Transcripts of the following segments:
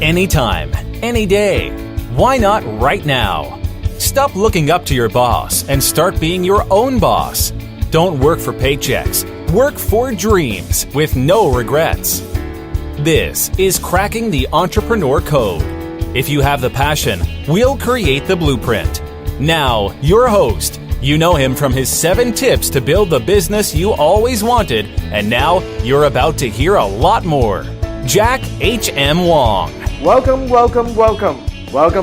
Anytime, any day. Why not right now? Stop looking up to your boss and start being your own boss. Don't work for paychecks. Work for dreams with no regrets. This is Cracking the Entrepreneur Code. If you have the passion, we'll create the blueprint. Now, your host. You know him from his 7 tips to build the business you always wanted, and now you're about to hear a lot more. Jack H.M. Wong. Welcome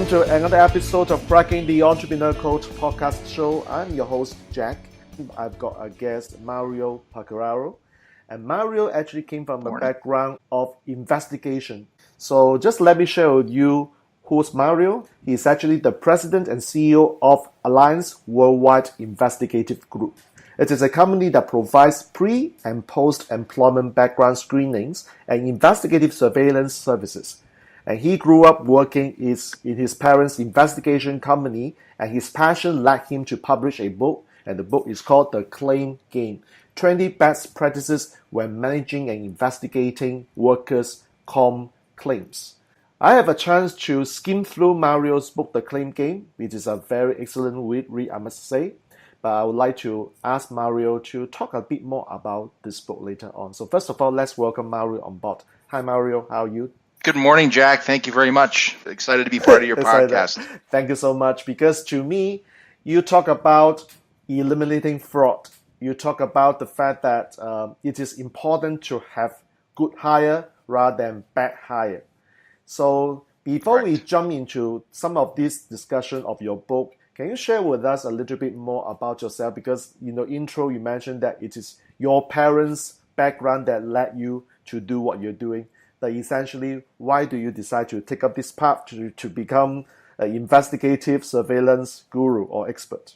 to another episode of Cracking the Entrepreneur Code podcast show. I'm your host, Jack. I've got a guest, Mario Pecoraro. And Mario actually came from a background of investigation. So just let me share with you who's Mario. He's actually the president and CEO of Alliance Worldwide Investigative Group. It is a company that provides pre- and post-employment background screenings and investigative surveillance services. And he grew up working in his parents' investigation company, and his passion led him to publish a book, and the book is called The Claim Game, 20 Best Practices When Managing and Investigating Workers' Comp Claims. I have a chance to skim through Mario's book, The Claim Game, which is a very excellent read, I must say. But I would like to ask Mario to talk a bit more about this book later on. So first of all, let's welcome Mario on board. Hi, Mario. How are you? Good morning, Jack. Thank you very much. Excited to be part of your podcast. Thank you so much. Because to me, you talk about eliminating fraud. You talk about the fact that it is important to have good hire rather than bad hire. So before we jump into some of this discussion of your book, can you share with us a little bit more about yourself? Because in the intro, you mentioned that it is your parents' background that led you to do what you're doing. That essentially, why do you decide to take up this path to become an investigative surveillance guru or expert?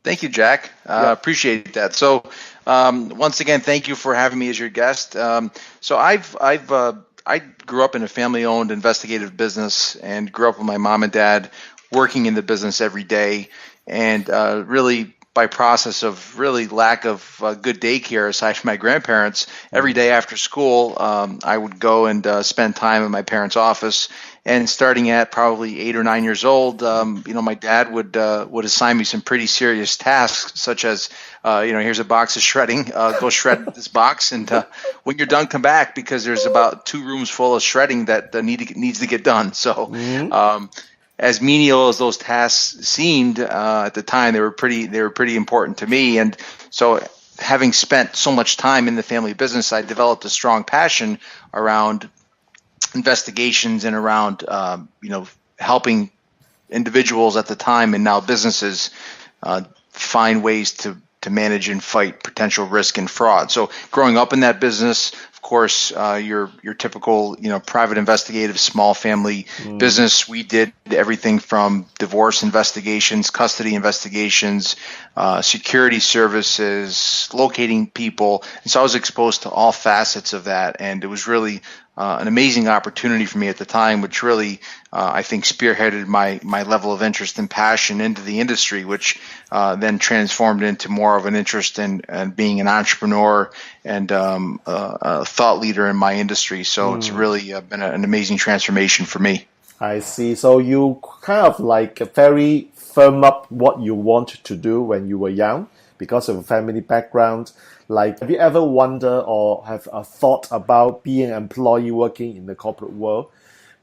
Thank you, Jack. Appreciate that. So once again, thank you for having me as your guest. So I grew up in a family-owned investigative business and grew up with my mom and dad working in the business every day, and really by process of really lack of good daycare aside from my grandparents, every day after school I would go and spend time in my parents' office. And starting at probably 8 or 9 years old, my dad would assign me some pretty serious tasks, such as, here's a box of shredding, go shred this box, and when you're done, come back, because there's about 2 rooms full of shredding that needs to get done. So, as menial as those tasks seemed at the time, they were pretty important to me, and so having spent so much time in the family business, I developed a strong passion around investigations and around helping individuals at the time and now businesses find ways to manage and fight potential risk and fraud. So growing up in that business, of course, your typical private investigative small family business, we did everything from divorce investigations, custody investigations, security services, locating people, and so I was exposed to all facets of that, and it was really an amazing opportunity for me at the time, which really I think spearheaded my level of interest and passion into the industry, which then transformed into more of an interest in being an entrepreneur and a thought leader in my industry. So it's really been an amazing transformation for me. I see. So you kind of like very firm up what you want to do when you were young because of a family background. Like, have you ever wondered or have a thought about being an employee working in the corporate world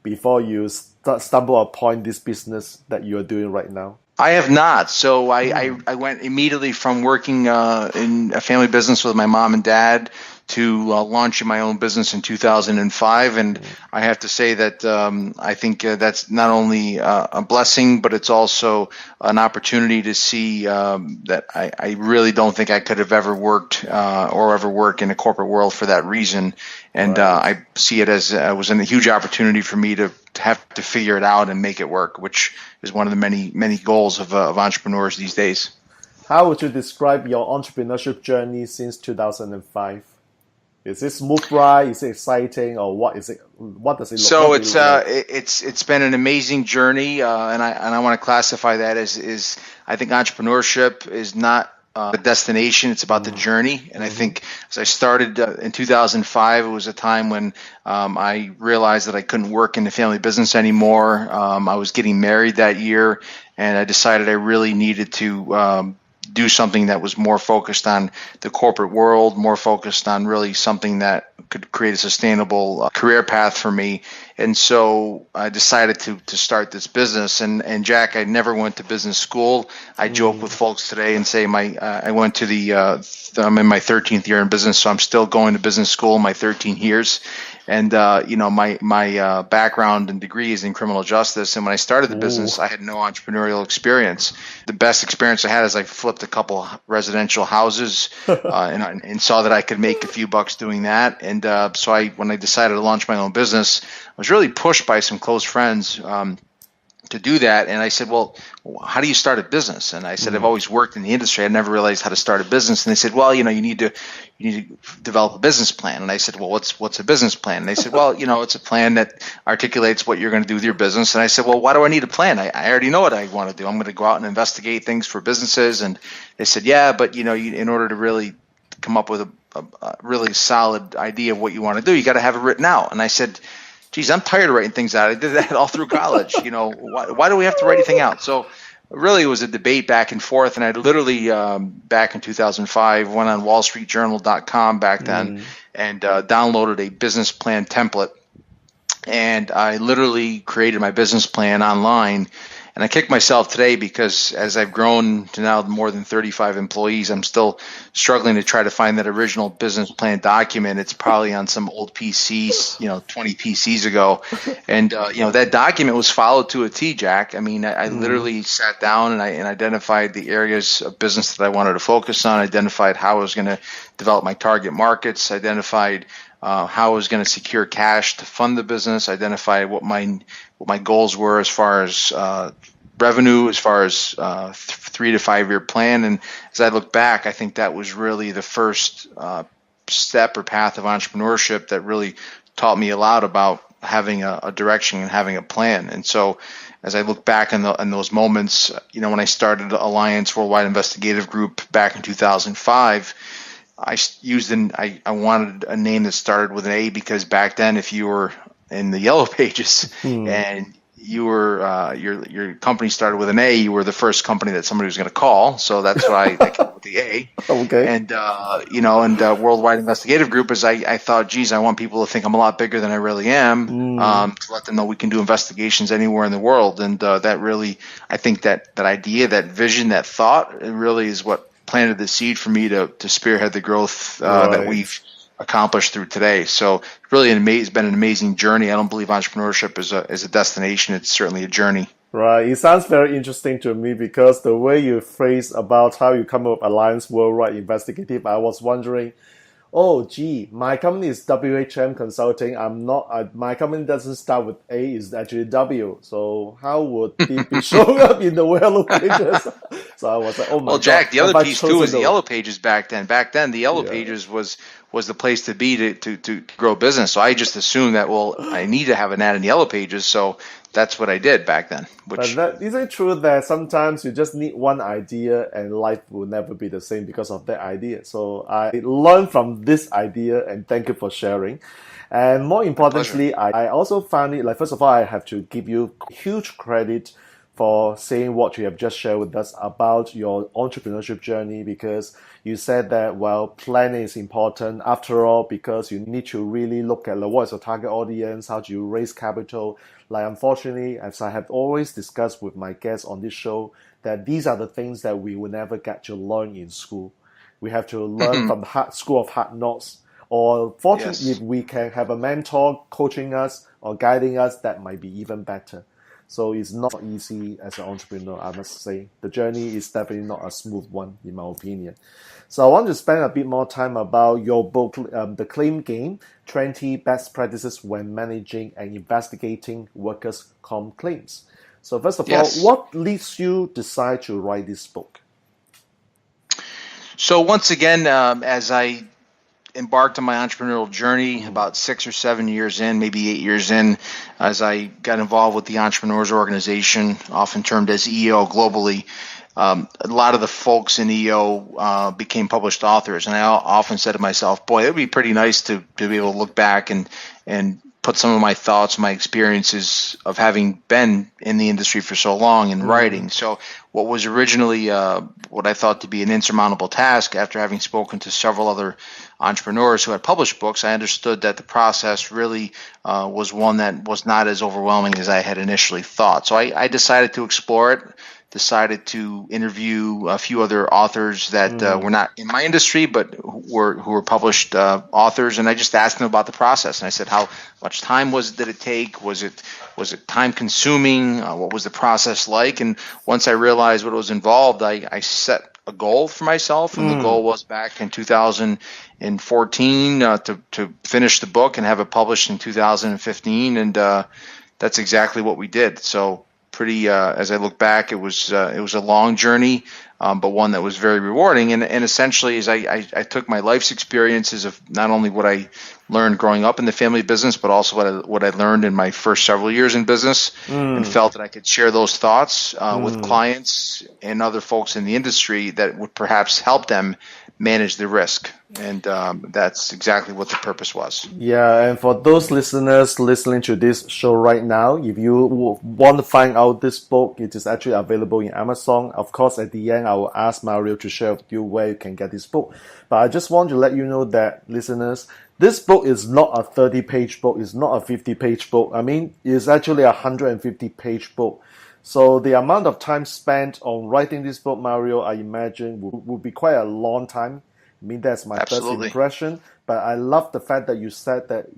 before you stumble upon this business that you are doing right now? I have not. So I went immediately from working in a family business with my mom and dad to launching my own business in 2005. And I have to say that I think that's not only a blessing, but it's also an opportunity to see that I really don't think I could have ever worked or ever work in a corporate world for that reason. And I see it as it was a huge opportunity for me to have to figure it out and make it work, which is one of the many goals of entrepreneurs these days. How would you describe your entrepreneurship journey since 2005? Is it smooth ride? Is it exciting, or what is it? What does it look like? So it's been an amazing journey, and I want to classify that as I think entrepreneurship is not the destination. It's about the journey. And I think as I started in 2005, it was a time when I realized that I couldn't work in the family business anymore. I was getting married that year, and I decided I really needed to do something that was more focused on the corporate world, more focused on really something that could create a sustainable career path for me. And so I decided to start this business. And Jack, I never went to business school. I joke with folks today and say I went to I'm in my 13th year in business, so I'm still going to business school in my 13 years. And my background and degree is in criminal justice. And when I started the business, I had no entrepreneurial experience. The best experience I had is I flipped a couple residential houses and saw that I could make a few bucks doing that. And so when I decided to launch my own business, I was really pushed by some close friends to do that. And I said, well, how do you start a business? And I said, I've always worked in the industry. I never realized how to start a business. And they said, well, you need to develop a business plan. And I said, well, what's a business plan? And they said, well, it's a plan that articulates what you're going to do with your business. And I said, well, why do I need a plan? I already know what I want to do. I'm going to go out and investigate things for businesses. And they said, yeah, but in order to really come up with a really solid idea of what you want to do, you got to have it written out. And I said, geez, I'm tired of writing things out. I did that all through college. Why do we have to write anything out? So really it was a debate back and forth. And I literally, back in 2005, went on wallstreetjournal.com back then and downloaded a business plan template. And I literally created my business plan online. And I kick myself today because as I've grown to now more than 35 employees, I'm still struggling to try to find that original business plan document. It's probably on some old PCs, 20 PCs ago. And, that document was followed to a T, Jack. I mean, I literally sat down and I identified the areas of business that I wanted to focus on, identified how I was going to develop my target markets, identified how I was going to secure cash to fund the business, identify what my goals were as far as revenue, as far as 3 to 5 year plan. And as I look back, I think that was really the first step or path of entrepreneurship that really taught me a lot about having a direction and having a plan. And so as I look back in those moments, when I started Alliance Worldwide Investigative Group back in 2005, I wanted a name that started with an A because back then, if you were in the yellow pages and you were your company started with an A, you were the first company that somebody was going to call. So that's why I came with the A. Okay. And Worldwide Investigative Group is I thought, geez, I want people to think I'm a lot bigger than I really am. To let them know we can do investigations anywhere in the world. And that really, I think that idea, that vision, that thought, it really is what planted the seed for me to spearhead the growth that we've accomplished through today. So really it's been an amazing journey. I don't believe entrepreneurship is a destination. It's certainly a journey. Right. It sounds very interesting to me because the way you phrase about how you come up with Alliance Worldwide Investigative, I was wondering, oh, gee, my company is WHM Consulting. My company doesn't start with A, it's actually W. So how would it be showing up in the yellow pages? So I was like, oh my God. Well, Jack, the other piece too is the yellow pages back then. Back then, the yellow pages was the place to be to grow business. So I just assumed that, I need to have an ad in the yellow pages. So that's what I did back then. But is it true that sometimes you just need one idea and life will never be the same because of that idea? So I learned from this idea and thank you for sharing. And more importantly, I also found it, first of all, I have to give you huge credit for saying what you have just shared with us about your entrepreneurship journey, because you said that, planning is important after all, because you need to really look at what is your target audience, how do you raise capital. Unfortunately, as I have always discussed with my guests on this show, that these are the things that we will never get to learn in school. We have to learn from school of hard knocks. Or fortunately, if we can have a mentor coaching us or guiding us, that might be even better. So it's not easy as an entrepreneur, I must say. The journey is definitely not a smooth one, in my opinion. So I want to spend a bit more time about your book, The Claim Game, 20 Best Practices When Managing and Investigating Workers' Comp Claims. So first of all, what leads you decide to write this book? So once again, as I embarked on my entrepreneurial journey about 6 or 7 years in, maybe 8 years in, as I got involved with the Entrepreneurs Organization, often termed as EO globally, a lot of the folks in EO became published authors, and I often said to myself, boy, it would be pretty nice to be able to look back and put some of my thoughts, my experiences of having been in the industry for so long in writing. So what was originally what I thought to be an insurmountable task, after having spoken to several other entrepreneurs who had published books, I understood that the process really was one that was not as overwhelming as I had initially thought. So I decided to explore it. Decided to interview a few other authors that were not in my industry, but who were published authors, and I just asked them about the process. And I said, how much time did it take? Was it time consuming? What was the process like? And once I realized what was involved, I set a goal for myself, and the goal was back in 2014 to finish the book and have it published in 2015, and that's exactly what we did. So. Pretty, as I look back, it was a long journey, but one that was very rewarding. And essentially, as I took my life's experiences of not only what I learned growing up in the family business, but also what I learned in my first several years in business, and felt that I could share those thoughts with clients and other folks in the industry that would perhaps help them manage the risk. And that's exactly what the purpose was. Yeah, and for those listeners listening to this show right now, if you want to find out this book, it is actually available in Amazon. Of course, at the end, I will ask Mario to share with you where you can get this book. But I just want to let you know that, listeners, this book is not a 30-page book. It's not a 50-page book. I mean, it's actually a 150-page book. So the amount of time spent on writing this book, Mario, I imagine would be quite a long time. I mean, that's my first impression. But I love the fact that you said that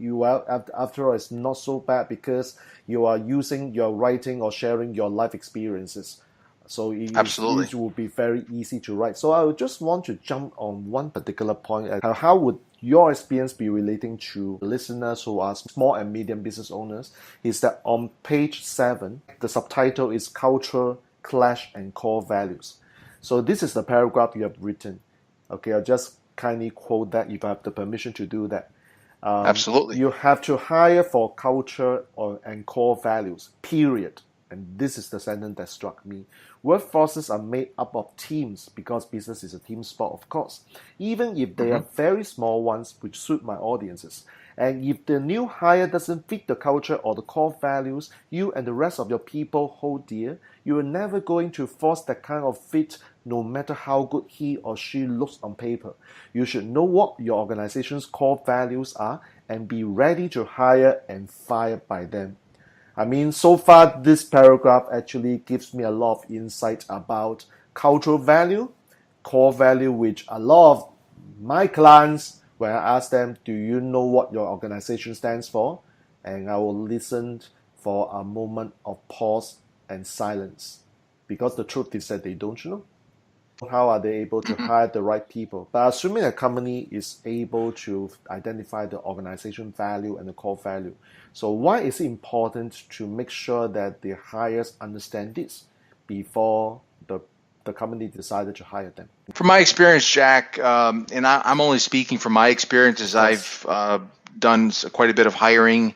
after all, it's not so bad because you're writing or sharing your life experiences. So it will be very easy to write. So I just want to jump on one particular point. How would your experience be relating to listeners who are small and medium business owners? Is that on page 7, the subtitle is Culture, Clash, and Core Values. So this is the paragraph you have written. Okay, I'll just kindly quote that if I have the permission to do that. Absolutely. You have to hire for culture and core values, period. And this is the sentence that struck me. Workforces are made up of teams because business is a team sport, of course. Even if they are very small ones, which suit my audiences. And if the new hire doesn't fit the culture or the core values you and the rest of your people hold dear, you are never going to force that kind of fit no matter how good he or she looks on paper. You should know what your organization's core values are and be ready to hire and fire by them. I mean, so far, this paragraph actually gives me a lot of insight about cultural value, core value, which a lot of my clients, when I ask them, do you know what your organization stands for? And I will listen for a moment of pause and silence. Because the truth is that they don't know. How are they able to hire the right people? But assuming a company is able to identify the organization value and the core value, so why is it important to make sure that the hires understand this before the company decided to hire them? From my experience, Jack, and I'm only speaking from my experiences, I've done quite a bit of hiring.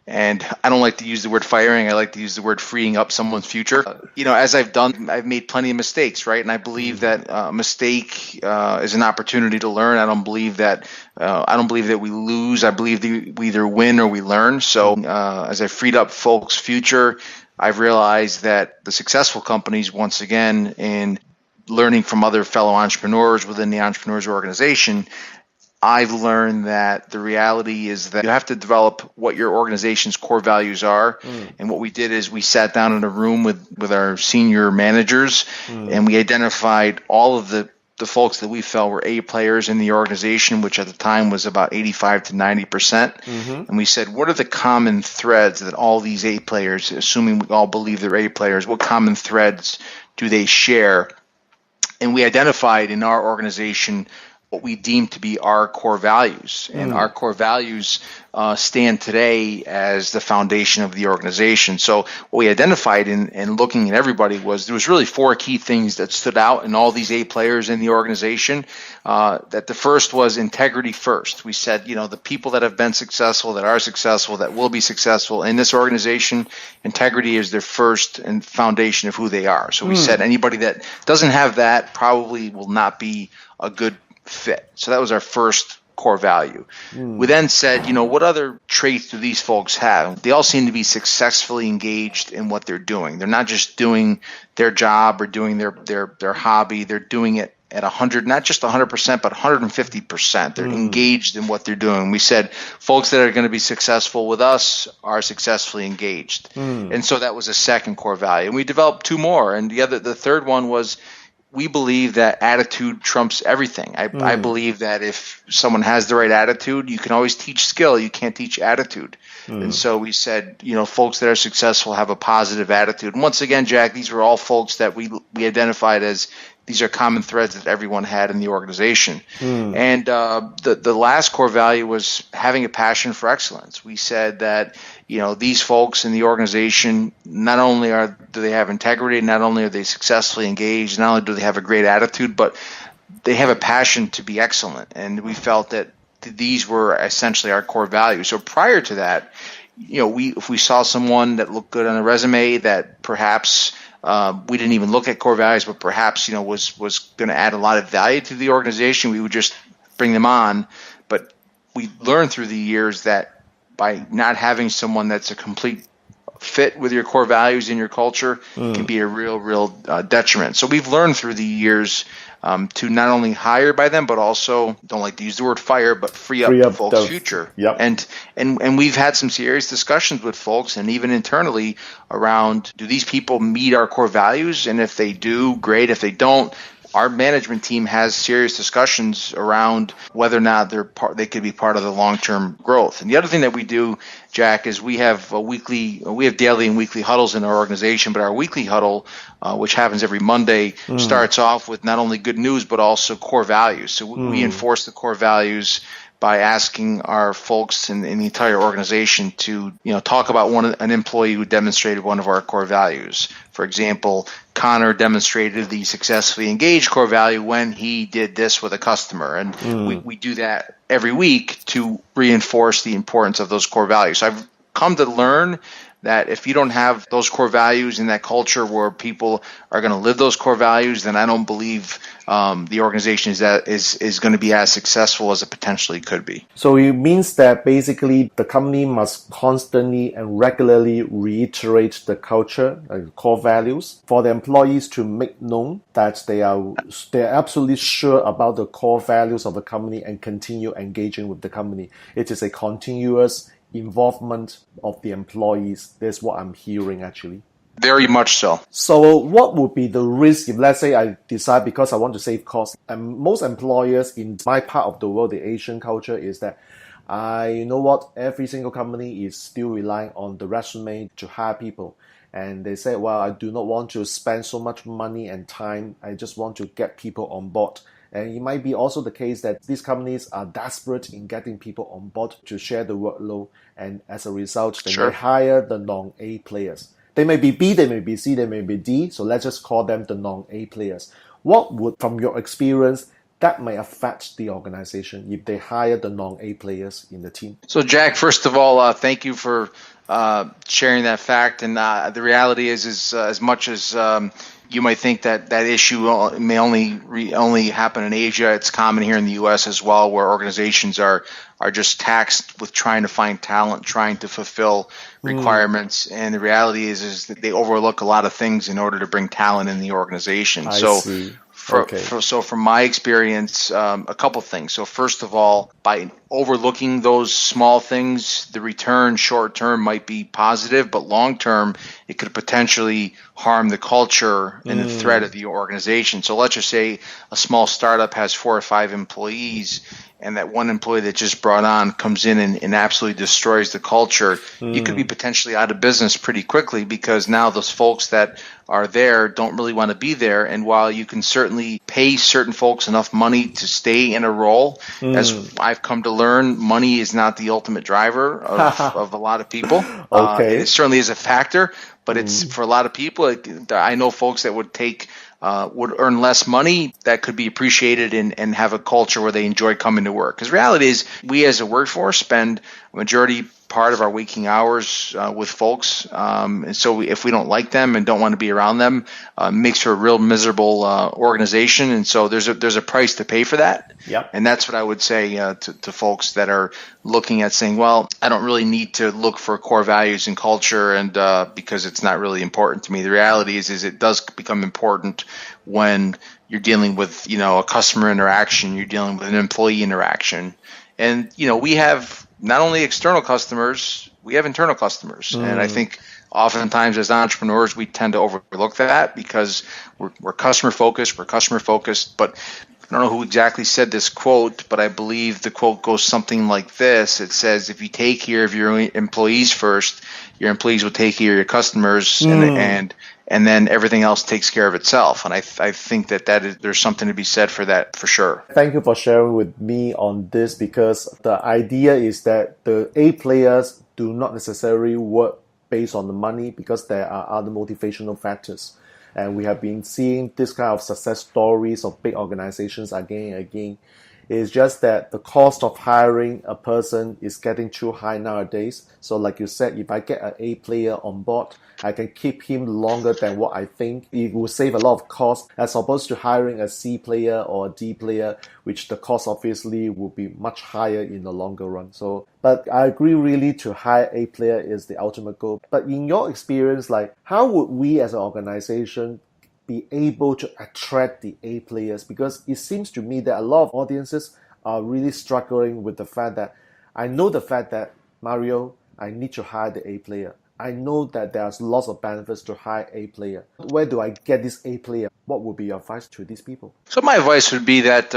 And I don't like to use the word firing. I like to use the word freeing up someone's future. As I've made plenty of mistakes, right? And I believe that a mistake is an opportunity to learn. I don't believe that we lose. I believe that we either win or we learn. So as I freed up folks' future, I've realized that the successful companies, once again, in learning from other fellow entrepreneurs within the entrepreneurs organization, I've learned that the reality is that you have to develop what your organization's core values are. And what we did is we sat down in a room with our senior managers and we identified all of the folks that we felt were A players in the organization, which at the time was about 85 to 90%. And we said, what are the common threads that all these A players, assuming we all believe they're A players, what common threads do they share? And we identified in our organization what we deem to be our core values. And our core values stand today as the foundation of the organization. So what we identified in looking at everybody was there was really 4 key things that stood out in all these A players in the organization. That the first was integrity first. We said, the people that have been successful, that are successful, that will be successful in this organization, integrity is their first and foundation of who they are. So we said anybody that doesn't have that probably will not be a good fit. So that was our first core value. We then said, what other traits do these folks have? They all seem to be successfully engaged in what they're doing. They're not just doing their job or doing their hobby. They're doing it at 100, not just 100%, but 150%. They're engaged in what they're doing. We said folks that are going to be successful with us are successfully engaged. And so that was a second core value. And we developed 2 more. And the third one was, we believe that attitude trumps everything. I believe that if someone has the right attitude, you can always teach skill. You can't teach attitude. And so we said, folks that are successful have a positive attitude. And once again, Jack, these were all folks that we identified as these are common threads that everyone had in the organization. And the last core value was having a passion for excellence. We said that these folks in the organization, not only do they have integrity, not only are they successfully engaged, not only do they have a great attitude, but they have a passion to be excellent. And we felt that these were essentially our core values. So prior to that, if we saw someone that looked good on a resume that perhaps we didn't even look at core values, but perhaps was going to add a lot of value to the organization, we would just bring them on. But we learned through the years that by not having someone that's a complete fit with your core values and your culture can be a real detriment. So we've learned through the years to not only hire by them, but also, don't like to use the word fire, but free up folks' future. Yep. And we've had some serious discussions with folks and even internally around, do these people meet our core values? And if they do, great. If they don't, our management team has serious discussions around whether or not they could be part of the long-term growth. And the other thing that we do, Jack, is we have daily and weekly huddles in our organization, but our weekly huddle, which happens every Monday, starts off with not only good news, but also core values. So we enforce the core values by asking our folks in the entire organization to, talk about an employee who demonstrated one of our core values. For example, Connor demonstrated the successfully engaged core value when he did this with a customer. And we do that every week to reinforce the importance of those core values. So I've come to learn that if you don't have those core values in that culture where people are going to live those core values, then I don't believe the organization is going to be as successful as it potentially could be. So it means that basically the company must constantly and regularly reiterate the culture, core values, for the employees to make known that they're absolutely sure about the core values of the company and continue engaging with the company. It is a continuous involvement of the employees. That's what I'm hearing actually. Very much so. So what would be the risk if, let's say, I decide because I want to save costs? And most employers in my part of the world, the Asian culture, is that every single company is still relying on the resume to hire people. And they say, well, I do not want to spend so much money and time. I just want to get people on board. And it might be also the case that these companies are desperate in getting people on board to share the workload. And as a result, they may hire the non-A players. They may be B, they may be C, they may be D. So let's just call them the non-A players. What would, from your experience, that may affect the organization if they hire the non-A players in the team? So, Jack, first of all, thank you for sharing that fact. And the reality is as much as you might think that issue may only happen in Asia, it's common here in the U.S. as well, where organizations are just taxed with trying to find talent, trying to fulfill requirements. And the reality is that they overlook a lot of things in order to bring talent in the organization. I see. So from my experience, a couple things. So first of all, by overlooking those small things, the return short term might be positive, but long term, it could potentially harm the culture and the threat of the organization. So let's just say a small startup has 4 or 5 employees, and that one employee that just brought on comes in and absolutely destroys the culture, you could be potentially out of business pretty quickly, because now those folks that are there don't really want to be there. And while you can certainly pay certain folks enough money to stay in a role, as I've come to learn, money is not the ultimate driver of a lot of people. Okay. It certainly is a factor, but it's for a lot of people. I know folks that would earn less money that could be appreciated and have a culture where they enjoy coming to work. Because reality is, we as a workforce spend a majority part of our waking hours with folks. And so if we don't like them and don't want to be around them, it makes for a real miserable organization. And so there's a price to pay for that. Yep. And that's what I would say to folks that are looking at saying, well, I don't really need to look for core values and culture, and because it's not really important to me. The reality is it does become important when you're dealing with, a customer interaction, you're dealing with an employee interaction. And, we have not only external customers, we have internal customers. And I think oftentimes as entrepreneurs, we tend to overlook that because we're customer focused, but I don't know who exactly said this quote, but I believe the quote goes something like this. It says, if you take care of your employees first, your employees will take care of your customers, and then everything else takes care of itself. And I think there's something to be said for that, for sure. Thank you for sharing with me on this, because the idea is that the A players do not necessarily work based on the money, because there are other motivational factors. And we have been seeing this kind of success stories of big organizations again and again. It's just that the cost of hiring a person is getting too high nowadays. So like you said, if I get an A player on board, I can keep him longer than what I think. It will save a lot of cost, as opposed to hiring a C player or a D player, which the cost obviously will be much higher in the longer run. But I agree, really, to hire A player is the ultimate goal. But in your experience, how would we as an organization be able to attract the A players? Because it seems to me that a lot of audiences are really struggling with the fact that, Mario, I need to hire the A player. I know that there's lots of benefits to hire A player. Where do I get this A player? What would be your advice to these people? So my advice would be that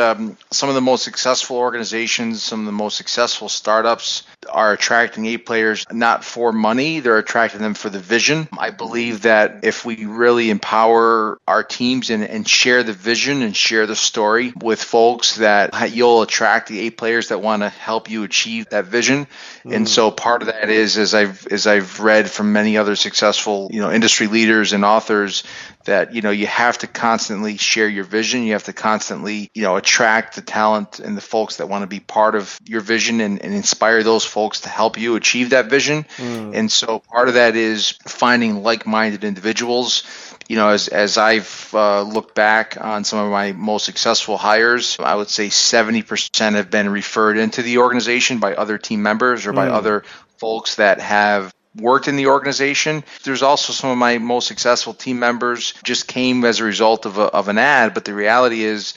some of the most successful organizations, some of the most successful startups are attracting A players not for money, they're attracting them for the vision. I believe that if we really empower our teams and share the vision and share the story with folks, that you'll attract the A players that want to help you achieve that vision. And so part of that is, as I've read from many other successful, industry leaders and authors, that, you have to constantly share your vision. You have to constantly, attract the talent and the folks that want to be part of your vision and inspire those folks to help you achieve that vision. And so part of that is finding like-minded individuals. As I've looked back on some of my most successful hires, I would say 70% have been referred into the organization by other team members or by other folks that have worked in the organization. There's also some of my most successful team members just came as a result of an ad, but the reality is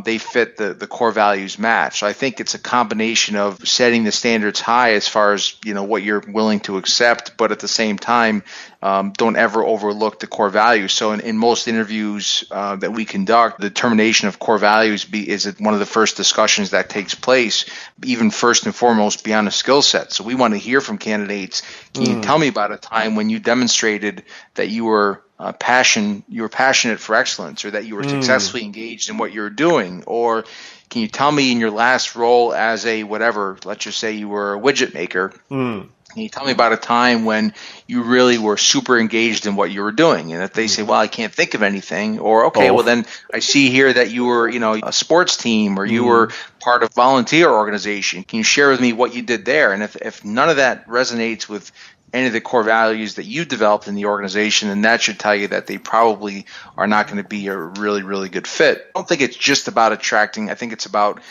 they fit the core values match. So I think it's a combination of setting the standards high as far as what you're willing to accept, but at the same time, don't ever overlook the core values. So in most interviews that we conduct, the determination of core values is one of the first discussions that takes place, even first and foremost beyond a skill set. So we want to hear from candidates. Can you tell me about a time when you demonstrated that you were passionate for excellence, or that you were successfully engaged in what you were doing? Or can you tell me in your last role as a whatever, let's just say you were a widget maker, can you tell me about a time when you really were super engaged in what you were doing? And if they say, well, I can't think of anything, or well, then I see here that you were, a sports team, or you were part of volunteer organization. Can you share with me what you did there? And if none of that resonates with any of the core values that you developed in the organization, then that should tell you that they probably are not going to be a really, really good fit. I don't think it's just about attracting. I think it's about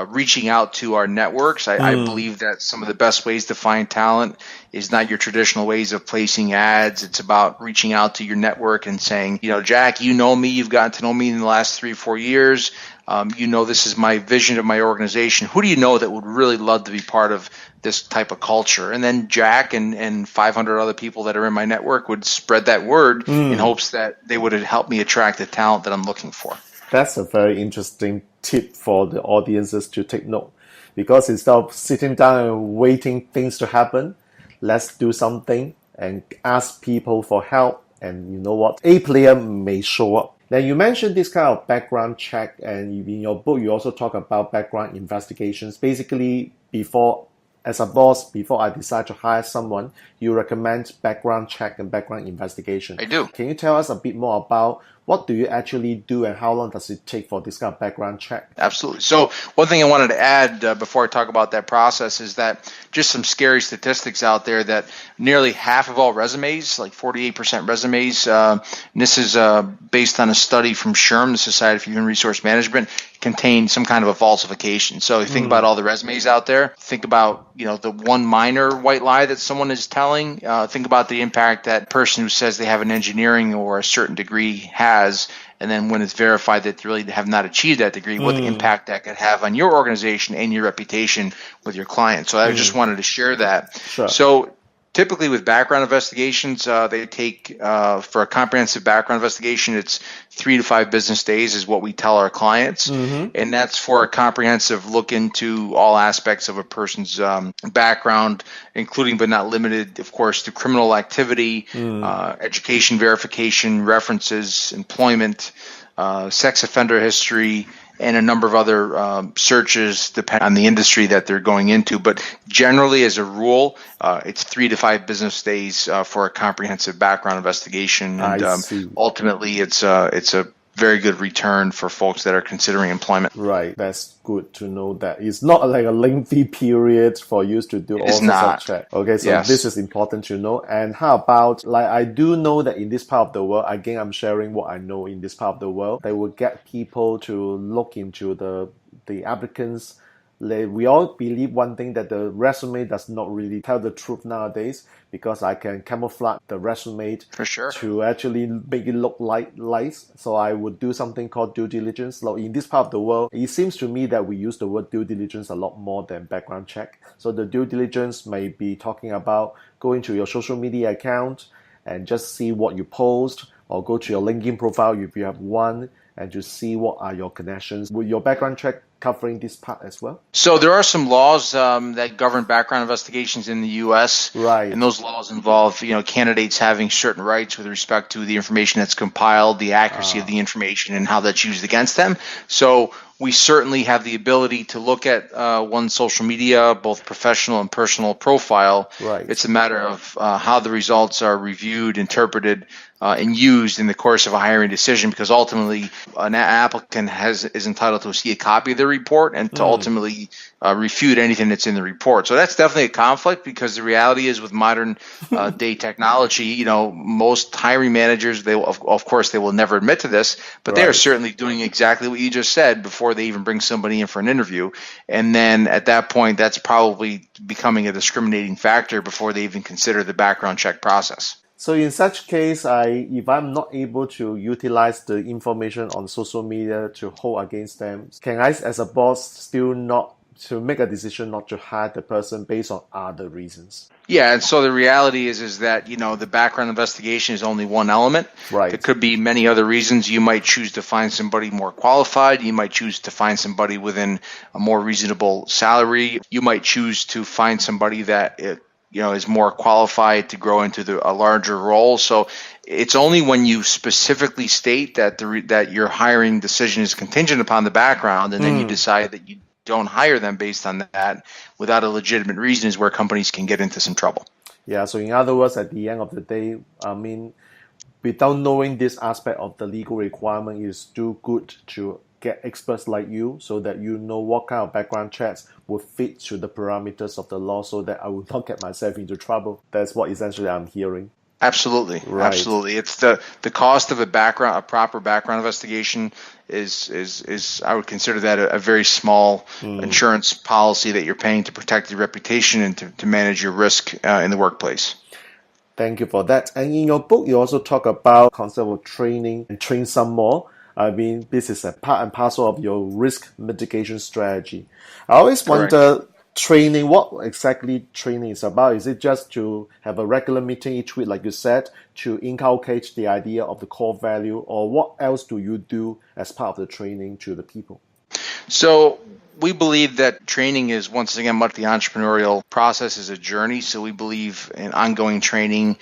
reaching out to our networks. I believe that some of the best ways to find talent is not your traditional ways of placing ads. It's about reaching out to your network and saying, Jack, me, you've gotten to know me in the last 3-4 years. This is my vision of my organization. Who do you know that would really love to be part of this type of culture? And then Jack and 500 other people that are in my network would spread that word in hopes that they would help me attract the talent that I'm looking for. That's a very interesting tip for the audiences to take note. because instead of sitting down and waiting things to happen, let's do something and ask people for help. And you know what? A player may show up. Now, you mentioned this kind of background check, and in your book, you also talk about background investigations. Basically, as a boss, before I decide to hire someone, you recommend background check and background investigation. I do. Can you tell us a bit more about what do you actually do and how long does it take for this kind of background check? Absolutely. So one thing I wanted to add before I talk about that process is that just some scary statistics out there that nearly half of all resumes, like 48% resumes, and this is based on a study from SHRM, the Society for Human Resource Management, contain some kind of a falsification. So if you think about all the resumes out there, think about the one minor white lie that someone is telling. Think about the impact that person who says they have an engineering or a certain degree has, and then when it's verified that they really have not achieved that degree, what the impact that could have on your organization and your reputation with your clients. So I just wanted to share that. Sure. So typically with background investigations, they take, for a comprehensive background investigation, it's 3 to 5 business days is what we tell our clients. And that's for a comprehensive look into all aspects of a person's background, including but not limited, of course, to criminal activity, education verification, references, employment, sex offender history, and a number of other searches depending on the industry that they're going into. But generally, as a rule, it's 3 to 5 business days for a comprehensive background investigation. And ultimately, it's a very good return for folks that are considering employment. Right. That's good to know that it's not like a lengthy period for you to do all sorts of checks. Okay, so this is important to know. And how about, like, I do know that in this part of the world, again, I'm sharing what I know in this part of the world, they will get people to look into the applicants. We all believe one thing, that the resume does not really tell the truth nowadays, because I can camouflage the resume for sure to actually make it look like lies. So I would do something called due diligence. So in this part of the world, it seems to me that we use the word due diligence a lot more than background check. So the due diligence may be talking about going to your social media account and just see what you post, or go to your LinkedIn profile if you have one, and to see what are your connections. Will your background check covering this part as well? So there are some laws that govern background investigations in the U.S. Right. And those laws involve, candidates having certain rights with respect to the information that's compiled, the accuracy of the information, and how that's used against them. So we certainly have the ability to look at one's social media, both professional and personal profile. Right. It's a matter of how the results are reviewed, interpreted, and used in the course of a hiring decision, because ultimately an applicant is entitled to see a copy of the report and to ultimately refute anything that's in the report. So that's definitely a conflict, because the reality is, with modern day technology, most hiring managers, of course they will never admit to this, but they are certainly doing exactly what you just said before they even bring somebody in for an interview. And then at that point, that's probably becoming a discriminating factor before they even consider the background check process. So in such case, if I'm not able to utilize the information on social media to hold against them, can I, as a boss, still not to make a decision not to hire the person based on other reasons? Yeah, and so the reality is that, the background investigation is only one element. Right. There could be many other reasons. You might choose to find somebody more qualified. You might choose to find somebody within a more reasonable salary. You might choose to find somebody that is more qualified to grow into a larger role. So it's only when you specifically state that your hiring decision is contingent upon the background, and then you decide that you don't hire them based on that without a legitimate reason, is where companies can get into some trouble. Yeah, so in other words, at the end of the day, without knowing this aspect of the legal requirement, it's still good to get experts like you, so that you know what kind of background checks will fit to the parameters of the law, so that I will not get myself into trouble. That's what essentially I'm hearing. Absolutely. Right. Absolutely. It's the cost of a proper background investigation is I would consider that a very small insurance policy that you're paying to protect your reputation and to manage your risk in the workplace. Thank you for that. And in your book, you also talk about concept of training and train some more. This is a part and parcel of your risk mitigation strategy. I always wonder, training, what exactly training is about? Is it just to have a regular meeting each week, like you said, to inculcate the idea of the core value, or what else do you do as part of the training to the people? So we believe that training is, once again, much the entrepreneurial process is a journey. So we believe in ongoing training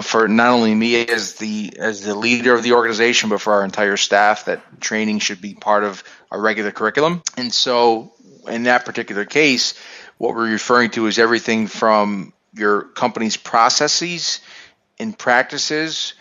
for not only me as the leader of the organization, but for our entire staff, that training should be part of a regular curriculum. And so in that particular case, what we're referring to is everything from your company's processes and practices,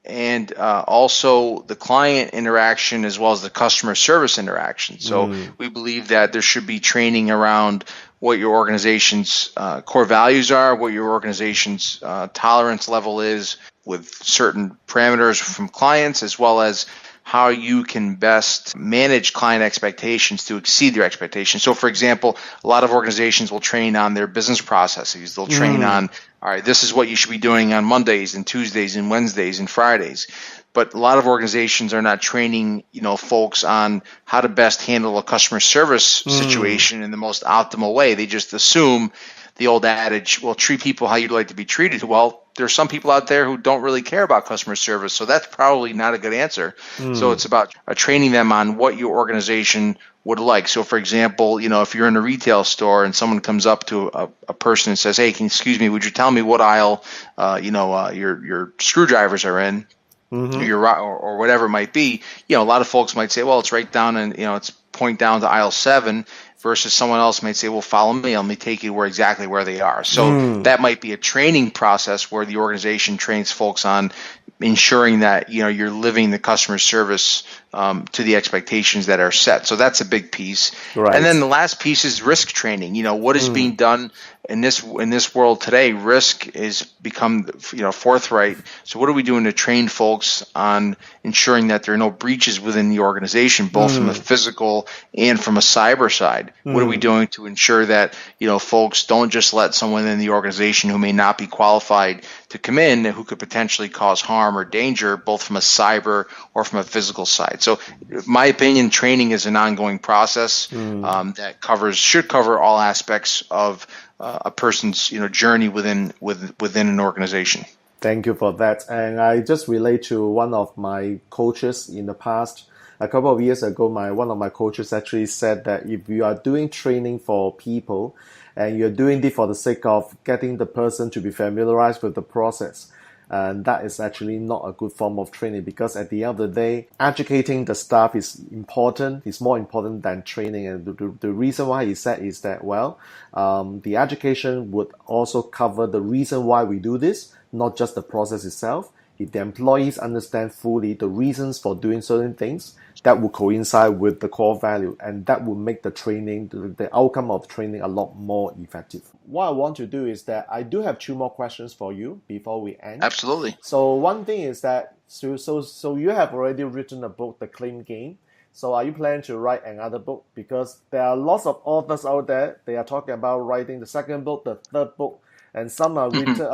and also the client interaction as well as the customer service interaction. So we believe that there should be training around what your organization's core values are, what your organization's tolerance level is with certain parameters from clients, as well as how you can best manage client expectations to exceed their expectations. So, for example, a lot of organizations will train on their business processes. They'll train on, all right, this is what you should be doing on Mondays and Tuesdays and Wednesdays and Fridays. But a lot of organizations are not training, folks on how to best handle a customer service situation in the most optimal way. They just assume the old adage, well, treat people how you'd like to be treated. Well, there's some people out there who don't really care about customer service, so that's probably not a good answer. So it's about training them on what your organization would like. So, for example, if you're in a retail store and someone comes up to a person and says, "Hey, excuse me, would you tell me what aisle, your screwdrivers are in?" Or whatever it might be. A lot of folks might say, "Well, it's right down and it's point down to aisle 7." Versus someone else might say, "Well, follow me. Let me take you exactly where they are." So that might be a training process where the organization trains folks on ensuring that you're living the customer service to the expectations that are set. So that's a big piece. Right. And then the last piece is risk training. What is being done in this world today? Risk is become forthright. So what are we doing to train folks on ensuring that there are no breaches within the organization, both from a physical and from a cyber side? What are we doing to ensure that folks don't just let someone in the organization who may not be qualified to come in, who could potentially cause harm or danger, both from a cyber or from a physical side? So, in my opinion, training is an ongoing process that should cover all aspects of a person's journey within an organization. Thank you for that. And I just relate to one of my coaches in the past. A couple of years ago, one of my coaches actually said that if you are doing training for people and you're doing it for the sake of getting the person to be familiarized with the process, and that is actually not a good form of training, because at the end of the day, educating the staff is important. It's more important than training. And the reason why he said is that, the education would also cover the reason why we do this, not just the process itself. If the employees understand fully the reasons for doing certain things, that will coincide with the core value, and that will make the training, the outcome of training, a lot more effective. What I want to do is that I do have 2 more questions for you before we end. Absolutely. So one thing is that, so you have already written a book, The Claim Game. So are you planning to write another book? Because there are lots of authors out there. They are talking about writing the second book, the third book, and some are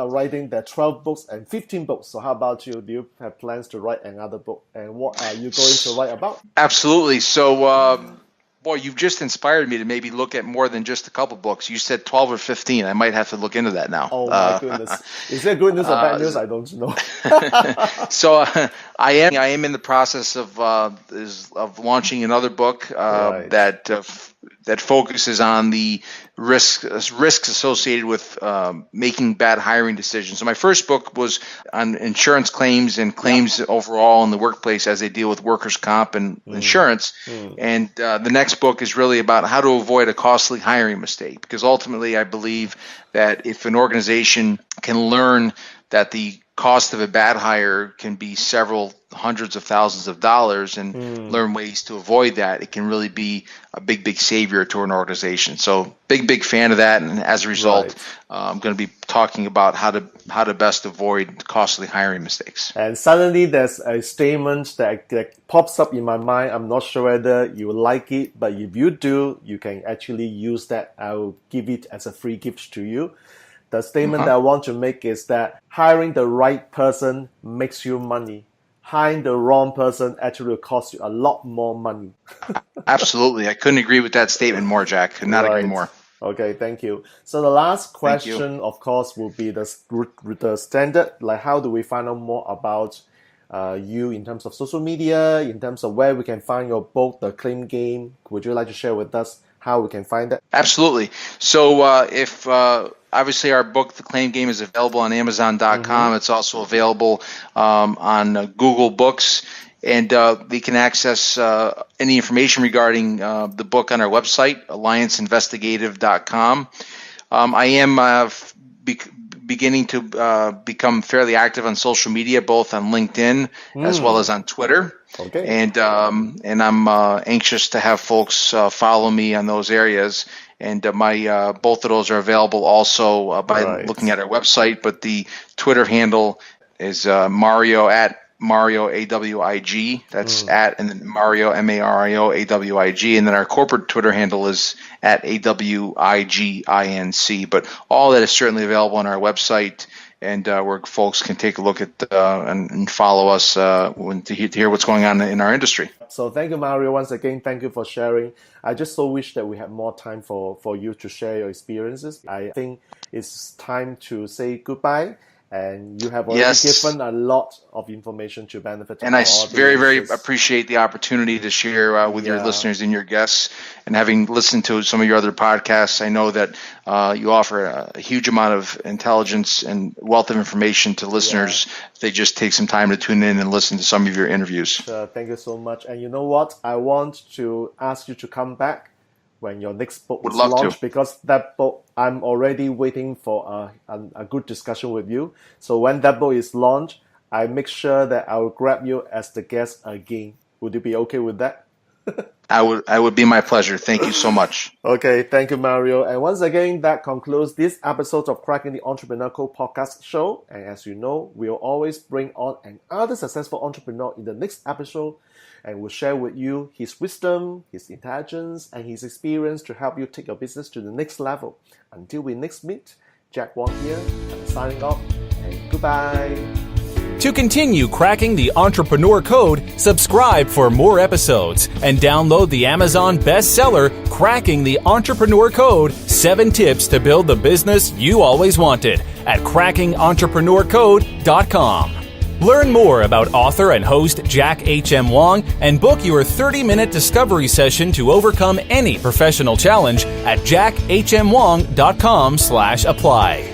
writing their 12 books and 15 books. So how about you? Do you have plans to write another book? And what are you going to write about? Absolutely. So, boy, you've just inspired me to maybe look at more than just a couple books. You said 12 or 15. I might have to look into that now. Oh, my goodness. Is it good news or bad news? I don't know. So I am in the process of launching another book that focuses on the risks associated with making bad hiring decisions. So my first book was on insurance claims and claims overall in the workplace as they deal with workers' comp and insurance. And the next book is really about how to avoid a costly hiring mistake, because ultimately I believe that if an organization can learn that the cost of a bad hire can be several hundreds of thousands of dollars and learn ways to avoid that, it can really be a big savior to an organization. So big fan of that, and as a result, I'm going to be talking about how to best avoid costly hiring mistakes. And suddenly there's a statement that pops up in my mind. I'm not sure whether you like it, but if you do, you can actually use that. I'll give it as a free gift to you. The statement that I want to make is that hiring the right person makes you money. Hiring the wrong person actually will cost you a lot more money. Absolutely. I couldn't agree with that statement more, Jack. Could not agree more. Okay, thank you. So the last question, of course, will be the standard, like how do we find out more about you in terms of social media, in terms of where we can find your book, The Claim Game. Would you like to share with us how we can find that? Absolutely. So if obviously our book, The Claim Game, is available on Amazon.com. It's also available on Google Books. And they can access any information regarding the book on our website, allianceinvestigative.com. I am beginning to become fairly active on social media, both on LinkedIn as well as on Twitter. Okay. And I'm anxious to have folks follow me on those areas. And my both of those are available also by looking at our website. But the Twitter handle is Mario at Mario AWIG. That's at, and then Mario MARIO AWIG, and then our corporate Twitter handle is at AWIGINC. But all that is certainly available on our website, and where folks can take a look at and follow us to hear what's going on in our industry. So thank you, Mario. Once again, thank you for sharing. I just so wish that we had more time for you to share your experiences. I think it's time to say goodbye. And you have already given a lot of information to benefit. And I very, very appreciate the opportunity to share with your listeners and your guests. And having listened to some of your other podcasts, I know that you offer a huge amount of intelligence and wealth of information to listeners. They just take some time to tune in and listen to some of your interviews. Thank you so much. And you know what? I want to ask you to come back when your next book is launched, because that book, I'm already waiting for a good discussion with you. So when that book is launched, I make sure that I will grab you as the guest again. Would you be okay with that? I would be my pleasure. Thank you so much. Okay, thank you, Mario. And once again, that concludes this episode of Cracking the Entrepreneurial Code podcast show. And as you know, we'll always bring on another successful entrepreneur in the next episode, and will share with you his wisdom, his intelligence, and his experience to help you take your business to the next level. Until we next meet, Jack Wong here. I'm signing off, and goodbye. To continue cracking the Entrepreneur Code, subscribe for more episodes and download the Amazon bestseller, Cracking the Entrepreneur Code, 7 Tips to Build the Business You Always Wanted at crackingentrepreneurcode.com. Learn more about author and host Jack H.M. Wong and book your 30-minute discovery session to overcome any professional challenge at jackhmwong.com/apply.